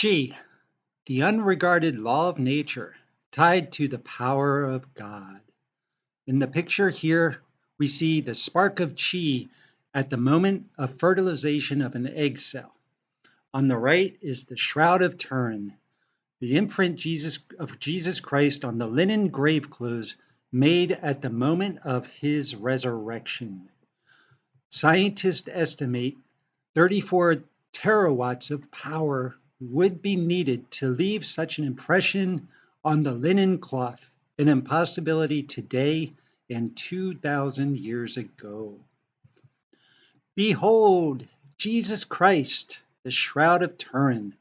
Chi, the unregarded law of nature, tied to the power of God. In the picture here, we see the spark of chi at the moment of fertilization of an egg cell. On the right is the Shroud of Turin, the imprint of Jesus Christ on the linen grave clothes made at the moment of his resurrection. Scientists estimate 34 terawatts of power would be needed to leave such an impression on the linen cloth, an impossibility today and 2,000 years ago. Behold, Jesus Christ, the Shroud of Turin.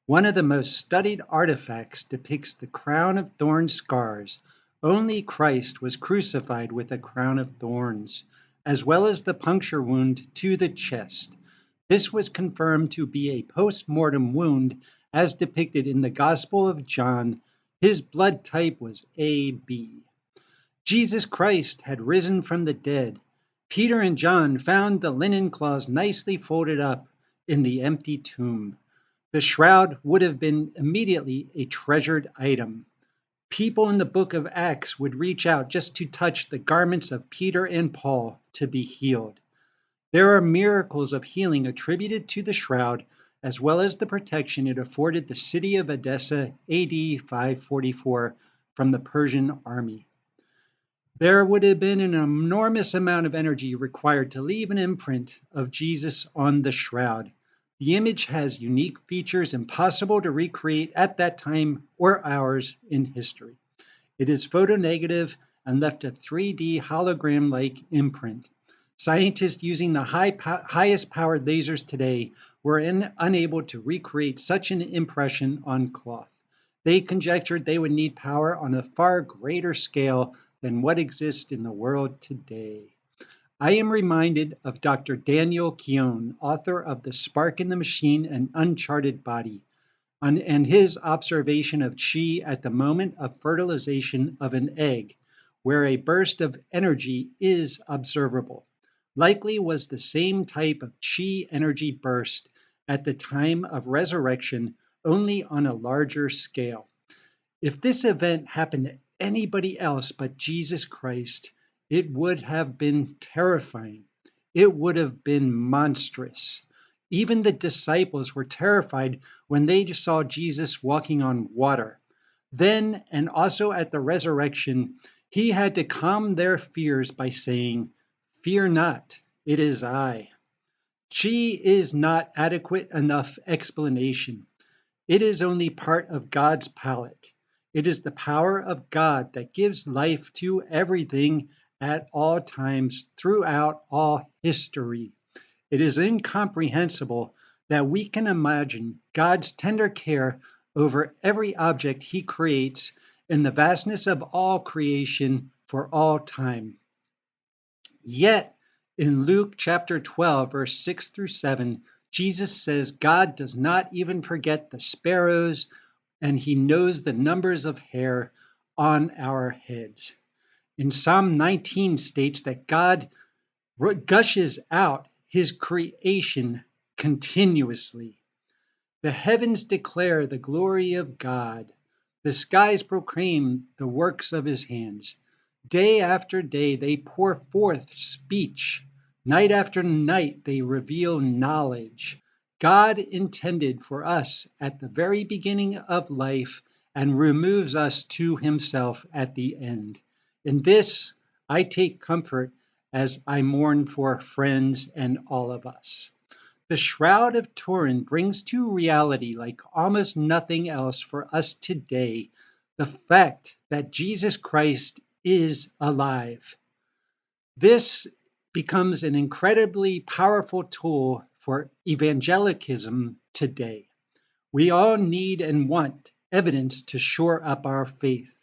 One of the most studied artifacts depicts the crown of thorn scars. Only Christ was crucified with a crown of thorns, as well as the puncture wound to the chest. This was confirmed to be a post-mortem wound as depicted in the Gospel of John. His blood type was AB. Jesus Christ had risen from the dead. Peter and John found the linen cloths nicely folded up in the empty tomb. The shroud would have been immediately a treasured item. People in the book of Acts would reach out just to touch the garments of Peter and Paul to be healed. There are miracles of healing attributed to the shroud, as well as the protection it afforded the city of Edessa AD 544 from the Persian army. There would have been an enormous amount of energy required to leave an imprint of Jesus on the shroud. The image has unique features impossible to recreate at that time or ours in history. It is photonegative and left a 3D hologram-like imprint. Scientists using the highest powered lasers today were unable to recreate such an impression on cloth. They conjectured they would need power on a far greater scale than what exists in the world today. I am reminded of Dr. Daniel Keown, author of The Spark in the Machine and Uncharted Body, and his observation of chi at the moment of fertilization of an egg, where a burst of energy is observable. Likely was the same type of chi energy burst at the time of resurrection, only on a larger scale. If this event happened to anybody else but Jesus Christ, it would have been terrifying. It would have been monstrous. Even the disciples were terrified when they saw Jesus walking on water. Then, and also at the resurrection, he had to calm their fears by saying, "Fear not, it is I." Chi is not adequate enough explanation. It is only part of God's palette. It is the power of God that gives life to everything at all times throughout all history. It is incomprehensible that we can imagine God's tender care over every object he creates in the vastness of all creation for all time. Yet, in Luke chapter 12, verse 6 through 7, Jesus says God does not even forget the sparrows, and he knows the numbers of hair on our heads. In Psalm 19 states that God gushes out his creation continuously. The heavens declare the glory of God. The skies proclaim the works of his hands. Day after day they pour forth speech. Night after night they reveal knowledge. God intended for us at the very beginning of life and removes us to himself at the end. In this I take comfort as I mourn for friends and all of us. The Shroud of Turin brings to reality, like almost nothing else for us today, the fact that Jesus Christ is alive. This becomes an incredibly powerful tool for evangelicalism today. We all need and want evidence to shore up our faith.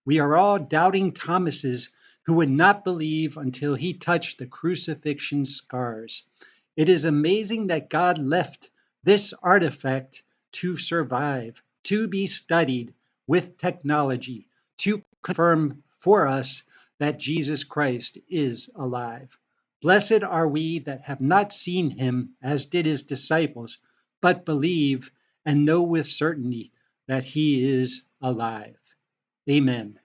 We are all doubting Thomases who would not believe until he touched the crucifixion scars. It is amazing that God left this artifact to survive, to be studied with technology, to confirm for us that Jesus Christ is alive. Blessed are we that have not seen him, as did his disciples, but believe and know with certainty that he is alive. Amen.